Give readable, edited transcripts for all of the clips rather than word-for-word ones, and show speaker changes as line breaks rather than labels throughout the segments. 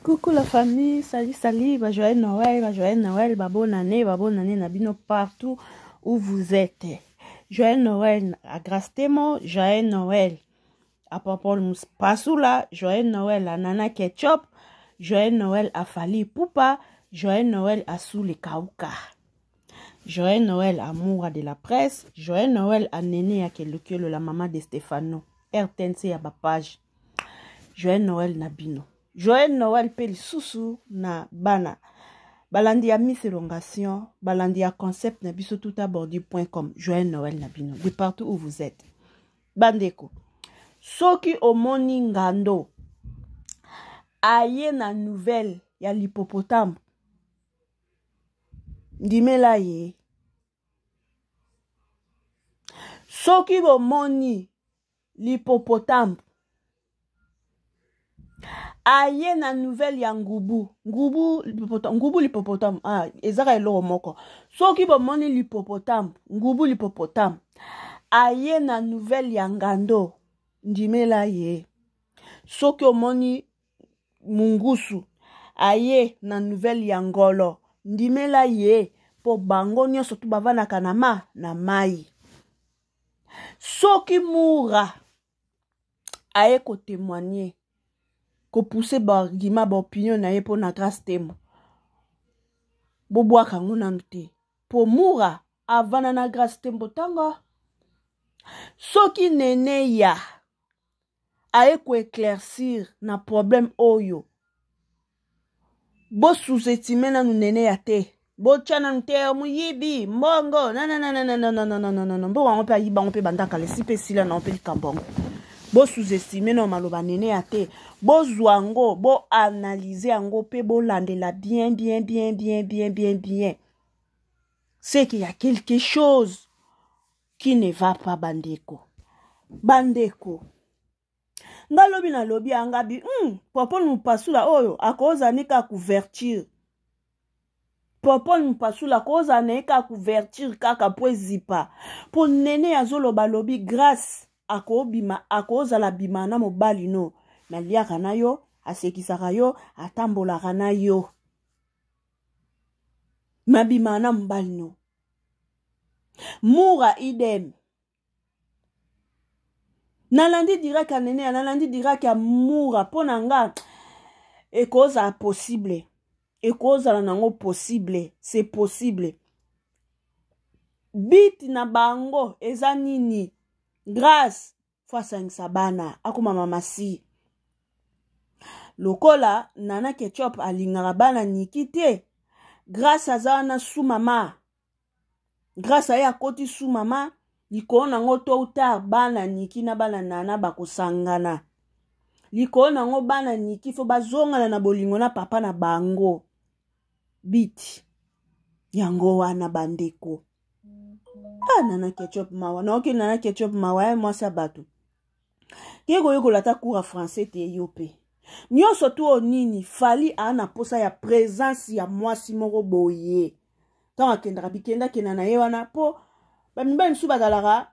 Coucou la famille, salut, joyeux Noël, bonne année, Nabino partout où vous êtes. Joyeux Noël à Grastemo, joyeux Noël à Papa Passoula, joyeux Noël à Nana Ketchup, joyeux Noël à Fali Poupa, joyeux Noël à Soule Kauka. Joyeux Noël à Moura de la presse, joyeux Noël à Néné Akelukelo, la maman de Stéphano, RTNC à Bapage. Joyeux Noël Nabino. Joyeux Noël Peli Soussou na bana. Balandi a Miss Elongation, balandi a concept na biso toutabordu.com. Joyeux Noël Nabino. De partout où vous êtes. Bandeko. Soki omoni ngando. Aye na nouvelle ya l'hippopotame. Ndimela ye. Soki omoni l'hippopotame. Aye na nouvelle ya ngubu. Ngubu l'hippopotame. Ah, ezaka elo moko. Soki bomoni l'hippopotame. Ngubu l'hippopotame. Aye na nouvelle ya ngando. Ndimela ye. Soki omoni mungusu. Aye na nouvelle ya ngolo. Ndimela ye. Po bango nyonso tu bavana kanama na mai. Soki moura. Aye ko témoigner. Ko pousser ba gima ba opinion na ye po na grâce temo. Bobo akango nante. Po moura avana na grâce tembo tanga. Soki nene ya aye ko éclaircir na problème oyo. Bo sous-estimer na nene ya te. Bo chana nte muyibi mbongo non. Bo wango pe ayiba wango pe bandaka le sipe sila na wango pe likambongo. Bo sous-estimer na maloba nene ya te. Bo zwango, bo analyser ango pe bo landela bien. C'est qu'il y a quelque chose qui ne va pas bandeko. Bandeko. Nga lobi na lobi angabi, Popol Mupasula oyo, akoza nika couverture. Popol Mupasula akoza nika couverture kaka po zipa. Po nene ya zolo balobi grâce akoza la bimana mobali no. Na liaka na yo, asekisaka yo, atambolaka na yo. Mabimana mobali no. Moura idem. Nalandi direct à nene, nalandi direct à moura. Ponanga, ekoza possible. Ekoza la nango possible. C'est possible. Bit na bango, eza nini. Grâce, fasa nsabana. Akuma mamasi. Lokola, nana ketchup alingara bana nikite. Grâce à zana sous mama. Grâce à ya koti sous mama. Likona ngo to uta bana niki na bana nana bakosangana. Likona ngo bana niki fo bazongana na bolingo na papa na bango. Bit. Yango wana bandeko. Ah nana ketchup mawa. Na oki nana ketchup mawa moi sabatu. Kego yoko lata cours français te yope. Nyonso tu onini fali ana posa ya présence ya mwasi moko boye. Tanga kendra bikenda kenana ye wana po bamibali nsu bazalaka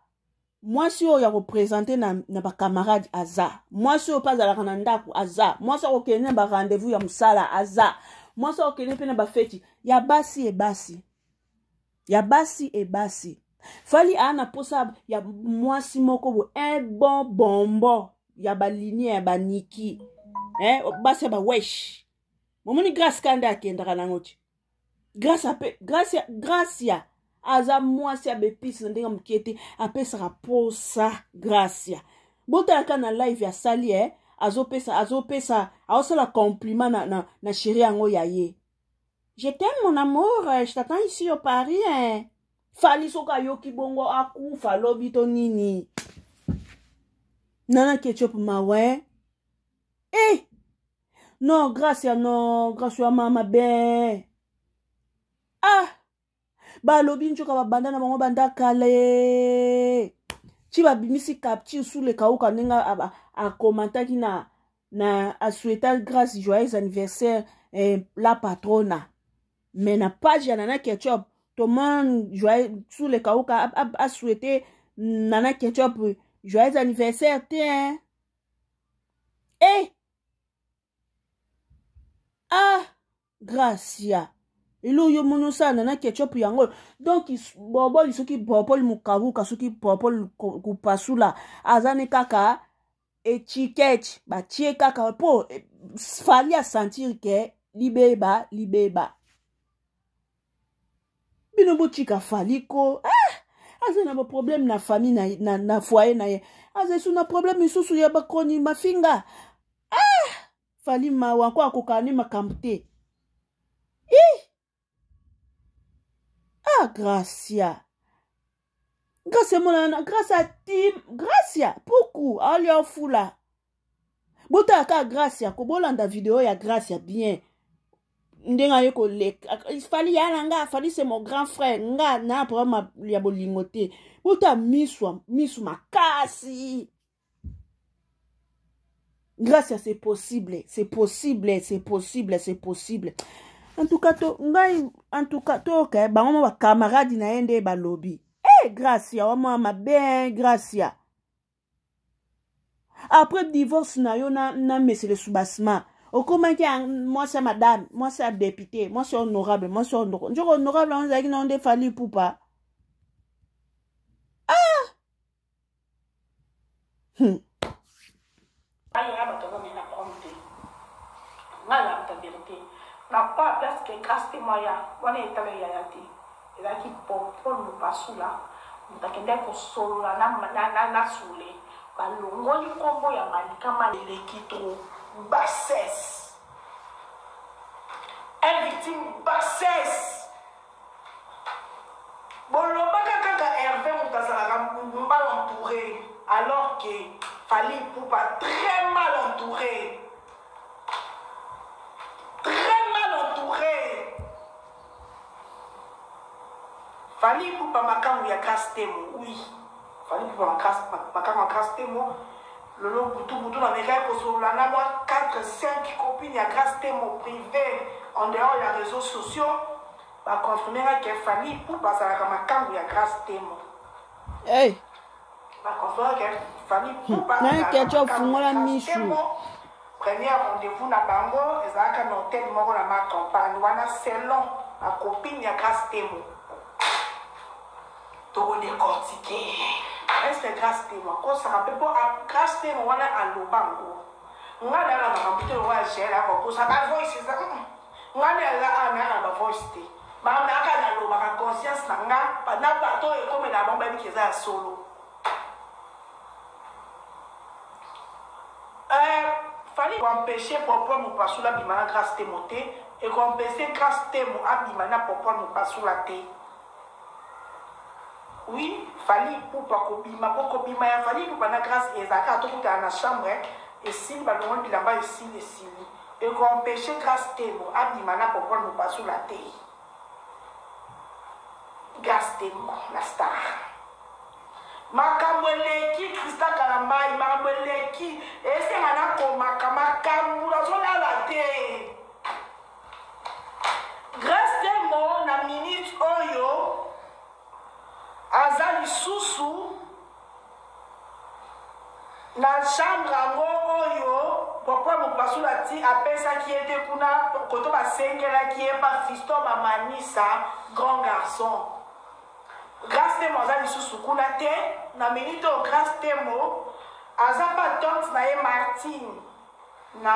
mwasi oyo ya représenter na ba camarade aza. Mwasi oyo pazalaka na ndaku aza. Mwasi oyo kene ba rendez-vous ya musala aza. Mwasi oyo kene pe na ba feti ya basi e basi. Ya basi e basi. Fali ana posa ya mwasi moko bo un bon bonbon ya ba linie ya ba niki. Basi ya ba wesh. Momoni grâce kanda akendaka nangochi. Gracia aza mwasi ya bepisi na ndenge mkiete apesaka posa gracia. Bota yaka na live ya sali azopesa aosala compliment na chérie yango ya ye. Je t'aime mon amour, je t'attends ici au Paris. Fali soka yoki bongo akufa lobi to nini. Nana ketchup mawe. Non, gracia mama ben. Ah! Ba lobi nchoka babanda na bango banda kale. Chiba bimisi capture sous le kauka nenga a commentaki na a souhaiter grâce joyeux anniversaire la patrona. Mais na page ya nana ketchup tout monde joyeux sous le kauka a souhaiter nana ketchup joyeux anniversaire te. Gracia. Ilo yo mono sana na ketchup yango. Donc bobo lisuki popol mukaruka suki popol kupasula azane kaka etiquette ba tie kaka po fali a sentir que libeba. Bino botika fali ko azana ba problème na famille na foyer na ye. Azesu na problème isusu ya bakoni mafinga. Fali mawa kwa kokani makamte. Gracia. Gracia monana, Gracia team, Gracia. Pourquoi? Allez fula. Bota ka Gracia, ko bolanda vidéo ya Gracia bien. Ndenga yeko lek. Fali yana nga, Fali c'est mon grand frère. Nga na problème ya bolingote. Bota misu makasi. Gracia c'est possible. En tout cas, ok, ba mama ba camarade na ende ba lobby. Gracia, mama ma ben Gracia. Après divorce na yo na monsieur le soubassement. Au comment que moi c'est madame, moi c'est député, moi c'est honorable, moi c'est honorable, on a dit non de Fali Poupa.
Na pas parce que grâce témoignage on est allé yayati et là qui pour nous pas sous là on t'a qu'un ko solo là na soulé ba longoli kombo ya malika malele kitro bassesse elle victime bassesse bon le kaka Hervé Moutazala mal entouré alors que Fali Poupa très mal entouré. Fali Poupa makangu ya Grâce-Témo, oui. Fali Poupa makangu ya Grâce-Témo. Lolo Boutou na meka ko solo na moi 4-5 copines ya Grâce-Témo privé en dehors des réseaux sociaux. Ba confirmer que Fali Poupa ça la makangu ya Grâce-Témo.
Hey.
Ba confirmer que Fali Poupa
na ketchup fungola misu.
Premier rendez-vous na bango ezaka na hôtel moko na ma campagne wana selon ma copine ya Grâce-Témo. Tout décortiqué. Est-ce que Grâce-Témo? Quand ça rappelle pas Grâce-Témo, on a un lobango. On a là la computer, on a géré la voice. Ça va voice, ça. On a là la voice. Mais on a la loba, la conscience, n'a pas bateau et comme la bombe qui est à solo. Fallait empêcher Papa nous pas sous la bimana Grâce-Témo et empêcher Grâce-Témo à bimana Papa nous pas sous la thé. Oui, Fali Poupa kobima pour kobima ya Fali Poupa na grâce ezaka to kuta na chambre et si ba longo bilamba ici les sili et qu'on empêcher Grâce-Témo abima na pour nous pas sous la terre. Grâce-Témo la star. Makamweleki Krista Kalambai makamweleki ese mana ko makamakambu la zona la terre. Grâce-Témo na minute oyo azali susu na chambre ango oyo pourquoi mon pasula ti apesa qui était kuna koto ba sengela qui est pas fiston ba manisa grand garçon Grâce-Témo azali susu kuna te na minute au Grâce-Témo azapa tante na ye Martine na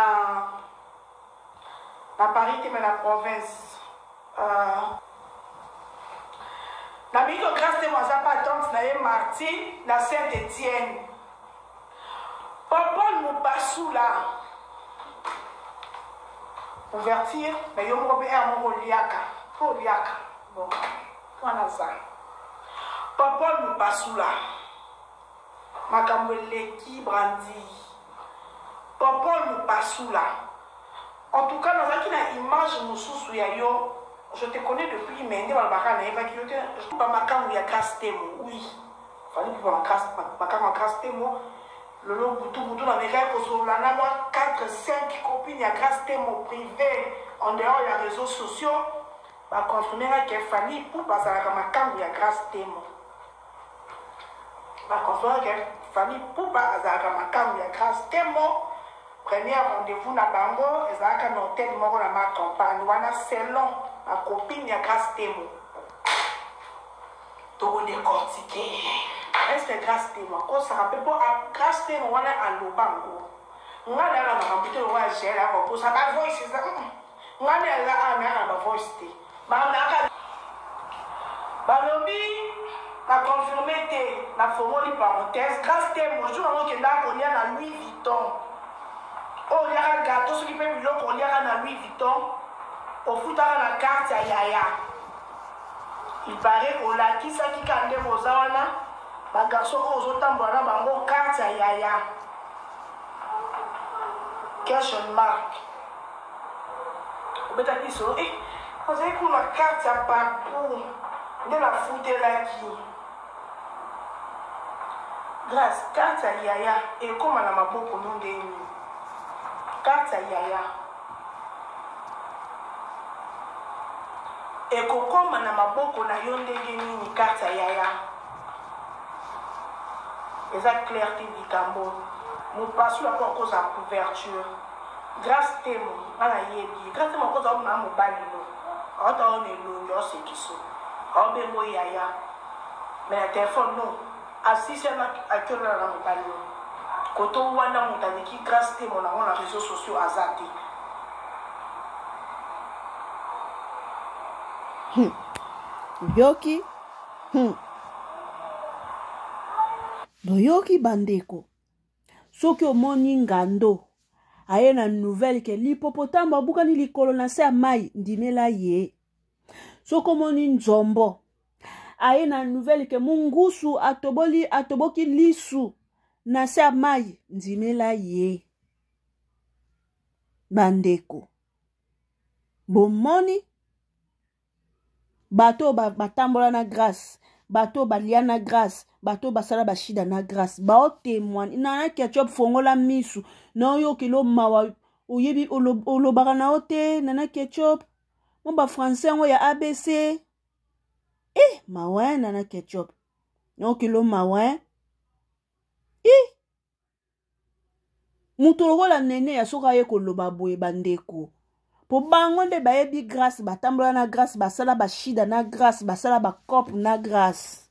Paris te mais la province la minute au Grâce-Témo azapa tante na ye Martine na Saint-Étienne. Papa nous passe là. Ouverture, mais yo mo be mon liaka. Pour liaka. Bon, voilà ça. Papa nous passe là. Makamwele qui brandi. Papa nous passe là. En tout cas, dans une image mususu ya yo, je te connais depuis mais dans le bacan na évacué. Je pas makamwe ya Grâce-Témo. Oui. Fallait pas makamwe Grâce-Témo. Lolo Boutou na meka ko solo na moi 4-5 copines ya Grâce-Témo privé en dehors des réseaux sociaux. Ba confirmer que Fali Poupa ça la makamwe ya Grâce-Témo. Ba confirmer que Fali Poupa ça la makamwe ya Grâce-Témo. Premier rendez-vous na bango, ezalaka na hôtel moko na ma campagne, wana selon ma copine ya Grâce Temo. Toko décortiquer. Est-ce que Grâce Temo, on se rappelle pas Grâce Temo wana à Lobango. On a là na computer on va gérer pour ça ba voice ça. On a là na voice té. Ba na balobi na confirmé té na formoli parenthèse Grâce Temo jour on que là on y a na Louis Vuitton. Oh, il y a un gâteau, ce qui peut me dire qu'on y a un Louis Vuitton, au foot à la carte à Yaya. Il paraît qu'on l'a qui ça qui a des mozawana, ma garçon aux autres voilà, ma bonne carte à Yaya. Question marque. Vous êtes dit ça, eh, vous avez qu'on la carte à parcours de la foot là qui. Grâce, carte à Yaya, et comme à la mabo pour nous des carte à Yaya. Et comme na maboko na yonde ni carte à Yaya. Exact clarté du cambo. Nous passons la cause à couverture. Grâce Temo, ala yebi. Grâce Temo cause à mon amour balino. Ota on est lourd, on sait qui sont. On be mo Yaya. Mais le téléphone non. Assis c'est à cœur là mon balino. Koto wana mutani ki Grâce Temo na les réseaux sociaux azati.
Yoki Boyoki bandeko. Soki omoni ngando aye na nouvelle ke l'hippopotame abukani likolo na se ya mai ndimela ye. Soki omoni nzombo aye na nouvelle ke mungusu atoboki lisu na se ya mai ndimela ye. Bandeko bomoni bato batambola na grâce, bato balia na grâce, bato basala bashida na grâce, bao témoigne na ketchup fongola misu na yo kilo mawa oyebi olobaka na ote na ketchup mo ba français ngo ya ABC mawa na ketchup no kilo mawa mutu lokola nene ya soka ye koloba boye bandeko. Po bango nde bayebi grâce, batambola na grâce, basala bashida na grâce, basala bakop na grâce.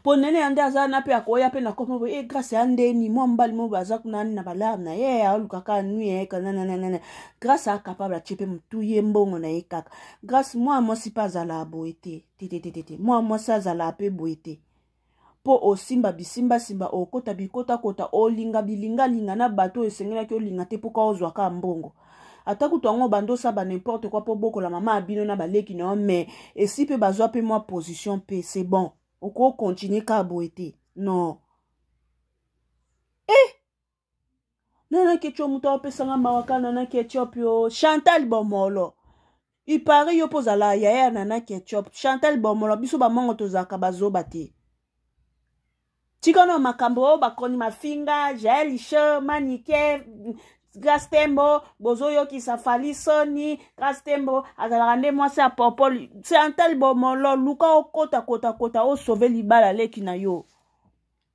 Po nene ande aza na pe akoya pe na kop mo grâce ande ni mo mbali mo baza kuna na balam na ye alukaka nuye kana grâce a capable chepe mtu ye mbongo na ekaka. Grâce moi si pas à la boité. Moi ça za la pe boité. Po osimba bisimba simba okota bikota kota olinga bilinga linga na bato esengela ki olinga te poka ozwa ka mbongo. Ataku tongo bando sa ba n'importe quoi po boko la maman abino na baleki non mais et si pe bazwa pe moi position pe c'est bon. Oko continuer ka boité. Non. Nana ketchup muto pe sanga mawaka nana ketchup yo Chantal Bomolo. Il paraît yo poza la yaya nana ketchup Chantal Bomolo biso ba mongo tozaka bazoba te. Chikono makambo bakoni mafinga Jael Isho manike Grâce Tembo bozoyo ki safali soni Grâce Tembo azalaka nde mwasi ya popol Chantal Bomolo luka okota o sauver libala leki na yo.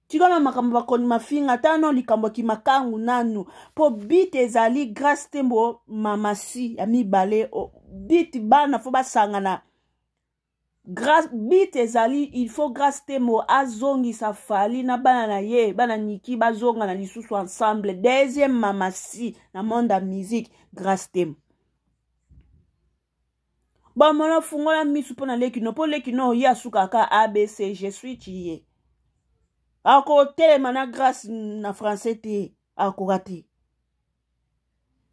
Chikono makambo bakoni mafinga tano likambo ki makangu nanu po bit ezali Grâce Tembo mamasi ya mibale bit bana fo basangana. Bit ezali il faut Grâce Tembo azongi safali na bana na ye bana niki bazonga na lisusu ensemble deuxième mamasi na monde ya musique Grâce Tembo. Ba mona fungola misu pona leki no po leki no ya sukaka ABC je suis chiye. Ako telema na grâce na français te akorate.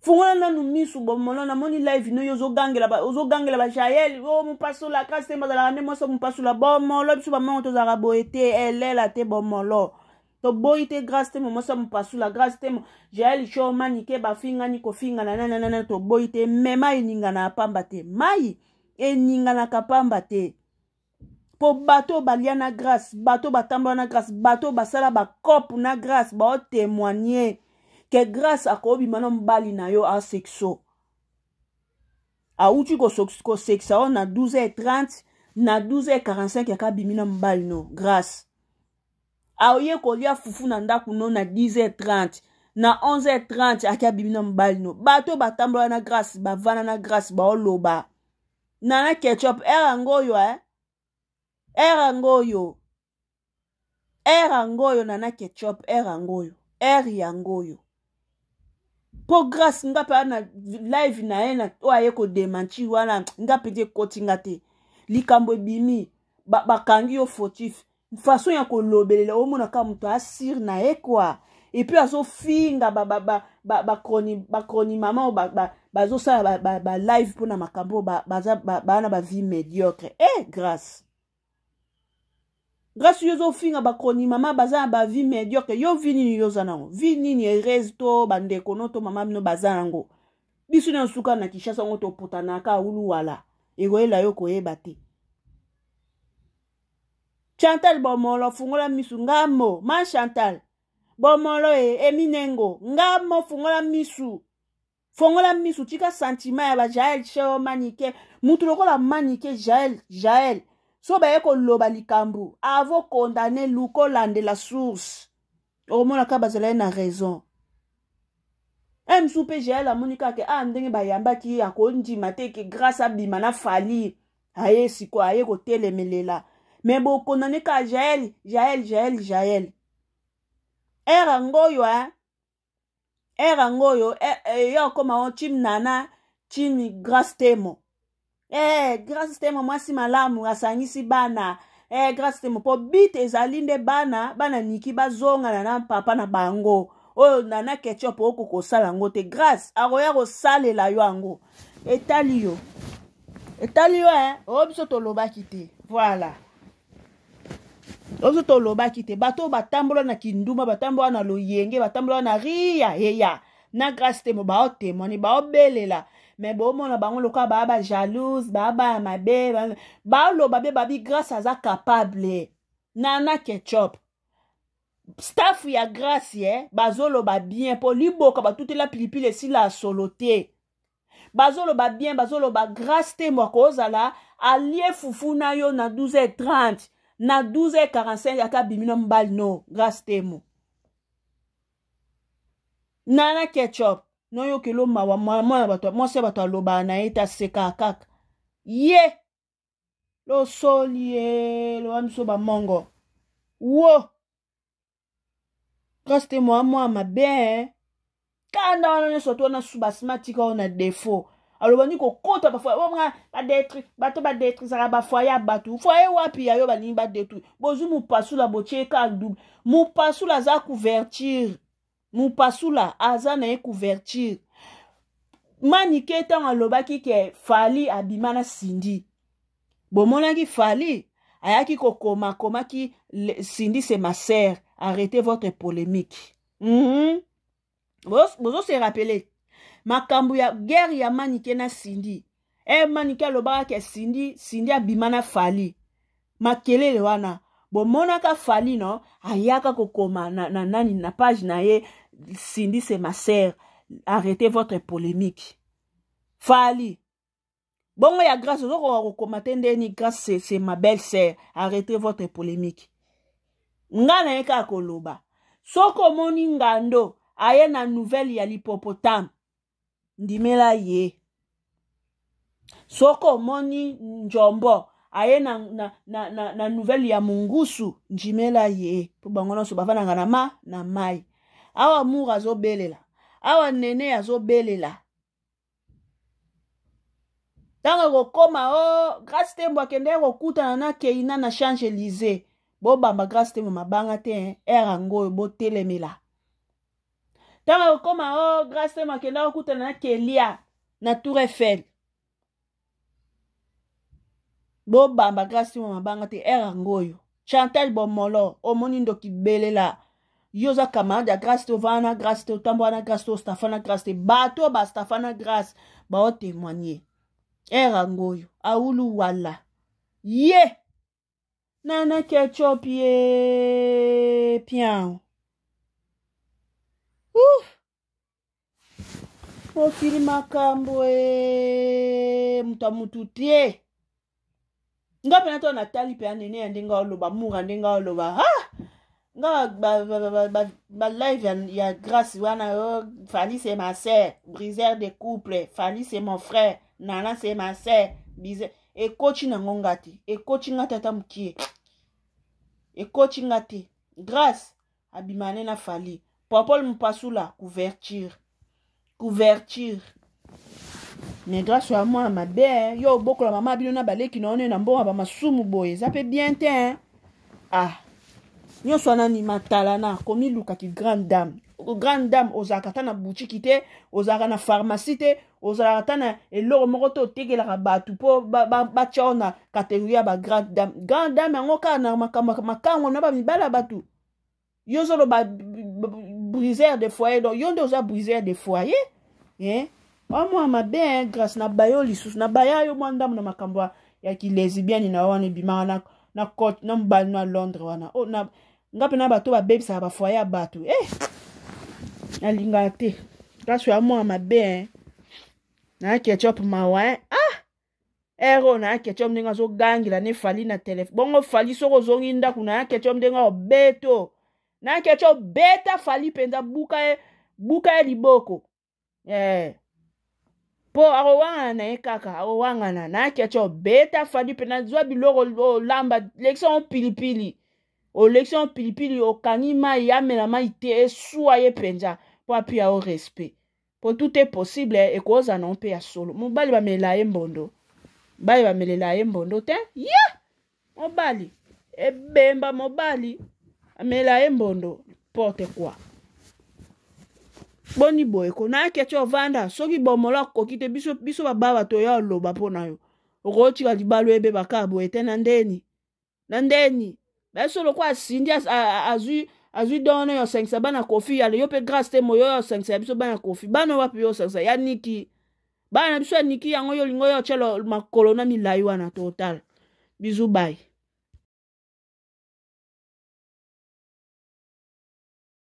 Fungola nanu misu bomolo na moni live no yozo gangela ba Jael o mu paso la Grâce Tembo la ne mo so mu paso la bomolo biso ba monto za raboete elela te bomolo to boite Grâce Tembo mo so mu paso la Grâce Tembo Jael show manike ba finga ni ko finga na to boite mema ininga na pamba te mai eninga na kapamba te po bato balia na grâce bato batambola na grâce bato basala ba cop na grâce ba témoigner que grâce à kobi manom bali na yo a sexo a uti ko sexa na 12h30 na 12h45 ya kabimina mbali no grâce a oye ko lia fufu na ndaku no na 10h30 na 11h30 akia bimina mbali no bato batambola na grâce bavana na grâce baoloba nana ketchup era ngoyo era ngoyo nana ketchup era ngoyo eri ya ngoyo po grâce nga pa na live na ye na oye ko demanti wana nga pete koti nga te likambo ebimi bakangi yo fautif façon ya kolobelela omona ka muto asir na ye kwa et puis azofinga bakroni mama bazosala ba live mpona makambo bana ba vie médiocre grâce yo ozofinga bakroni mama baza na ba vie médiocre yo vi nini yoza nango vi nini erese to bandeko no to mama bino baza nango biso na suka na Kinshasa ngo toputanaka awulu wala ekoyela yo koyeba te Chantal bomolo fungola misu ngamo ma Chantal bomolo eminengo ngamo fungola misu tika sentiment ya ba Jael cheo manike mutu lokola manike Jael so ba yeko loba likambu avo condamner luko lande la source omona ka bazela na raison soupe Jael amonika ke ndenge bayamba ki akondima te ke grâce à bimana fali aye siko aye ko telemelela mais bo condamner ka Jael era ngoyo yo koma on chim nana chimi grâce temo grâce temo mwasi malamu asangisi bana grâce temo po bite ezali nde bana niki bazonga na papa na bango oyo nana ketchup oko kosala ngo te grâce akoya kosalela yo ango etali yo biso tolobaki te voilà ozo tolobaki te bato batambola na kinduma batambola na loyenge batambola na ria na grâce temo baotemoni baobelela mais bomona bango loka ba jalouse ba mabe baoloba be babi grâce aza capable nana ketchup staff ya grâce bazoloba bien po liboka batutela pilipili esila solo te bazoloba bien bazoloba grâce te moko ozala alie fufu na yo na 12h30 na 12h45 yaka bimino mbali no grâce temo nana ketchup no yo kelo mawa mwana bato mwase bato aloba na eta seka kaka ye lo soli lo amso ba mongo wo grâce temo mwa mabe kana wana soto na subasmatika ona défaut aloba ni kokota ba fois omwa ba détruire bato ba détruire saka ba foyer bato foyer wapi ya yo ba ni ba détruire bozu mu pasula bocheka double mu pasula za couverture mu pasula aza na couverture manike tanga lobaki ke fali abimana sindi bomonaki fali ayaki kokoma komaki sindi c'est ma sœur arrêtez votre polémique bozo se rappeler makambu ya guerre ya manike na sindi manike lobaka ke sindi abimana fali makelele wana bomonaka fali no ayaka kokoma na nani na page na ye sindi c'est ma sœur arrêtez votre polémique fali bongo ya grâce ozoko kokoma ndeni grâce c'est ma belle sœur arrêtez votre polémique ngana yeka koloba soko moni ngando aye na nouvelle ya l'hippopotame ndimela ye soko moni njombo aye na nouvelle ya mungusu njimela ye po bango nyonso bavananga na mai awa mura azobelela awa nene azobelela tanga kokoma grâce tembo akende kokutana na keina na Champs-Élysées bobamba grâce tembo mabanga te era ngoyo botelemela tanga kokoma grâce tembo akende kokutana na Kelia na Tour Eiffel bobamba grâce tembo mabanga te era ngoyo Chantal bomolo omoni ndoki belela yoza camarade ya grâce te vana grâce te tambwana grâce te stafana grâce te bato ba stafana grâce ba o témoigner era ngoyo aulu wala ye nana ketchup ye pian ofili makambo mutamutu tie nga pena to natali pe anene ya ndenga oloba mura ndenga oloba live ya grâce wana Fally c'est ma sœur, briseur de couple, Fally c'est mon frère, Nana c'est ma sœur, et coaching na ngongati, et coaching ngata mukie. Et coaching ngati. Grâce abimane na Fally. Popol mpasula couverture. Mais grâce à moi ma belle, yo boko la maman bino na baleki na one na mbonga ba masumu boye, ça peut bien te hein. Ah. Nyo swana ni matala na komi luka ki grande dame ozaka ta na boutique te, ozaka na pharmacie te, ozaka ta na eloko moko to tegelaka batu po ba chona catégorie ba grande dame yango ka na makango na ba mibala batu. Yo zolo ba briseur de foyer, donc yo ndoza briseur de foyer, hein. Moi ma bien grâce na bayo lisusu na baya yo mwanda na makambo ya ki lesbienne na wana bimana na cote na mbali na Londres wana. Oh na ngape na bato ba bebisa ba foyer bato. Na linga te. Grâce à moi ma bien. Na ketchup mawa. Ero na ketchup ndinga zo gangila ne Fally na telefone. Bongo Fally soko zongi ndaku na ketchup ndinga obeto. Na ketchup beta Fally penza buka liboko. Po arowanga na ekaka arowanga na ketchup beta Fally penza zwa biloko lamba lection pilipili. Lection pilipili okangi mai yamela mai te esua ye penza po apia au respect. Pour tout est possible et cause non pe ya solo. Mobali ba mela embondo. Bali ba melela embondo te? Yeah! Mobali. Ebemba mobali. Amela embondo. Porte quoi? Boni boy ko na ketchup vanda soki bomola kokite biso baba to ya loba pona yo. Okoti ka libalo ebe bakabo etena ndeni. Na ndeni. Solo kwa sindi azui donne yo 500 bana kofi ya yo pe grâce te moyo yo 500 biso bana kofi bana wapi yo 500 ya niki bana biso niki yango yo lingo yo chelo makolo na milai wana total. Bisous bye.